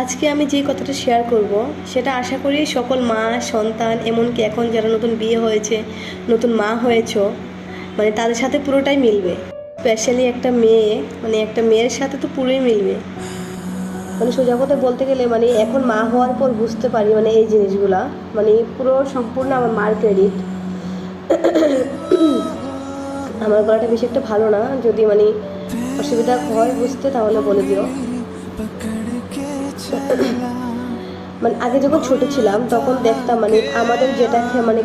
আজকে আমি যে কথাটা শেয়ার করব সেটা আশা করি সকল মা সন্তান এমনকি এখন যারা নতুন বিয়ে হয়েছে নতুন মা হয়েছো মানে তাদের সাথে পুরোটাই মিলবে। স্পেশালি একটা মেয়ে মানে একটা মেয়ের সাথে তো পুরোই মিলবে। মানে সোজা কথা বলতে গেলে মানে এখন মা হওয়ার পর বুঝতে পারি মানে এই জিনিসগুলা মানে পুরো সম্পূর্ণ আমার মার ক্রেডিট। আমার গলাটা বেশি একটা ভালো না, যদি মানে অসুবিধা হয় বুঝতে তাহলে বলে দিও। মানে আগে যখন ছোট ছিলাম তখন দেখতাম মানে আমাদের যেটা খেয়ে মানে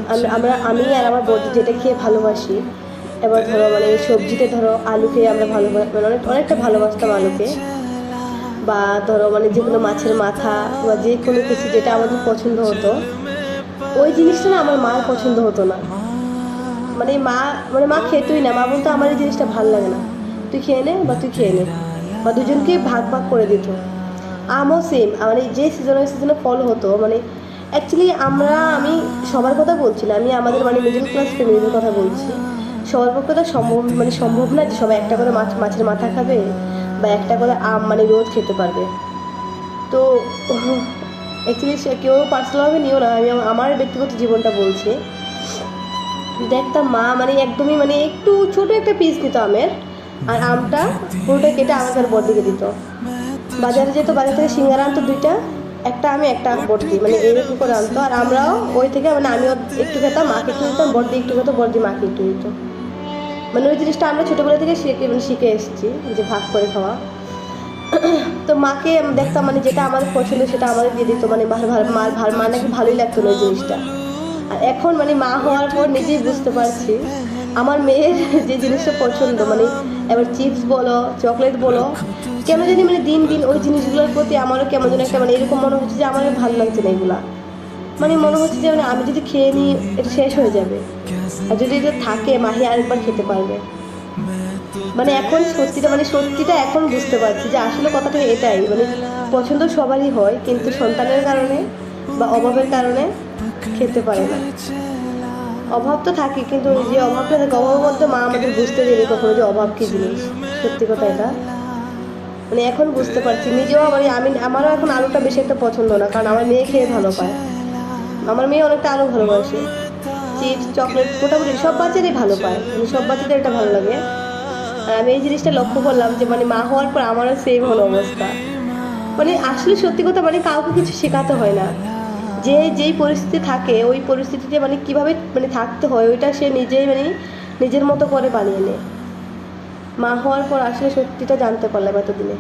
আমি আর আমার বৌদি যেটা খেয়ে ভালোবাসি, এবার ধরো মানে সবজিতে ধরো আলু খেয়ে আমরা মানে অনেকটা ভালোবাসতাম আলুকে, বা ধরো মানে যেগুলো মাছের মাথা বা যে কোনো কিছু যেটা আমাদের পছন্দ হতো ওই জিনিসটা না আমার মার পছন্দ হতো না। মা খেতই না, মা বলতো আমার এই জিনিসটা ভালো লাগে না, তুই খেয়ে নে বা তুই খেয়ে নে, বা দুজনকে ভাগ ভাগ করে দিত। আমও সেম মানে যে সিজনে ফল হতো মানে অ্যাকচুয়ালি আমি সবার কথা বলছি না, আমি আমাদের মানে মিডল ক্লাস ফ্যামিলির কথা বলছি। সবার পক্ষে তো সম্ভব না যে সবাই একটা করে মাছের মাথা খাবে বা একটা করে আম মানে রোজ খেতে পারবে। তো অ্যাকচুয়ালি কেউ পার্সোনালভাবে নিও না, আমি আমার ব্যক্তিগত জীবনটা বলছি। দেখতাম মা মানে একদমই মানে একটু ছোট একটা পিস নিত আমের, আর আমটা পুরোটা কেটে আমাকে আর বড়দিকে দিত। বাজারে যেত, বাজার থেকে সিঙ্গারা আনতো দুইটা, একটা আমি একটা বড়দি মানে এরকম করে আনতো, আর আমরাও ওই থেকে মানে আমিও একটু খেতাম, মাকে একটু দিতাম, বড়দি একটু খেতো, বড়দি মাকে একটু দিত। মানে ওই জিনিসটা আমরা ছোটোবেলা থেকে শিখে এসেছি যে ভাগ করে খাওয়া। তো মাকে দেখতাম মানে যেটা আমাদের পছন্দ সেটা আমাদের দিয়ে দিত, মানে মা নাকি ভালোই লাগতো না ওই জিনিসটা। আর এখন মানে মা হওয়ার পর নিজেই বুঝতে পারছি আমার মেয়ের যে জিনিসটা পছন্দ মানে এবার চিপস বলো চকলেট বলো, কেন জানি মানে দিন দিন ওই জিনিসগুলোর প্রতি আমারও কেমন যেন একটা মানে এরকম মনে হচ্ছে যে আমার ভালো লাগছে না এগুলা। মানে মনে হচ্ছে যে মানে আমি যদি খেয়ে নিই এটা শেষ হয়ে যাবে, আর যদি এটা থাকে মাহি আরেকবার খেতে পারবে। মানে এখন সত্যিটা এখন বুঝতে পারছি যে আসলে কথাটা এটাই, মানে পছন্দ সবারই হয় কিন্তু সন্তানের কারণে বা অভাবের কারণে খেতে পারে না। অভাব তো থাকে কিন্তু ওই যে অভাবটা থাকে, অভাবের মধ্যে মা আমাদের বুঝতে দেয়নি কখনো যে অভাব কী জিনিস। সত্যি কথা এটা মানে এখন বুঝতে পারছি নিজেও, মানে আমারও এখন আলুটা বেশি একটা পছন্দ না, কারণ আমার মেয়ে খেয়ে ভালো পায়, আমার মেয়ে অনেকটা আলু ভালোবাসে। চিপস চকলেট মোটামুটি সব বাচ্চারাই ভালো পায়, মানে সব বাচ্চাদের এটা ভালো লাগে। আর আমি এই জিনিসটা লক্ষ্য করলাম যে মানে মা হওয়ার পর আমারও সেম হলো অবস্থা। মানে আসলে সত্যি কথা মানে কাউকে কিছু শেখাতে হয় না, যে যেই পরিস্থিতি থাকে ওই পরিস্থিতিতে মানে কীভাবে মানে থাকতে হয় ওইটা সে নিজেই মানে নিজের মতো করে বানিয়ে নেয়। মা হওয়ার পর আসলে সত্যিটা জানতে পারলাম এতদিনে।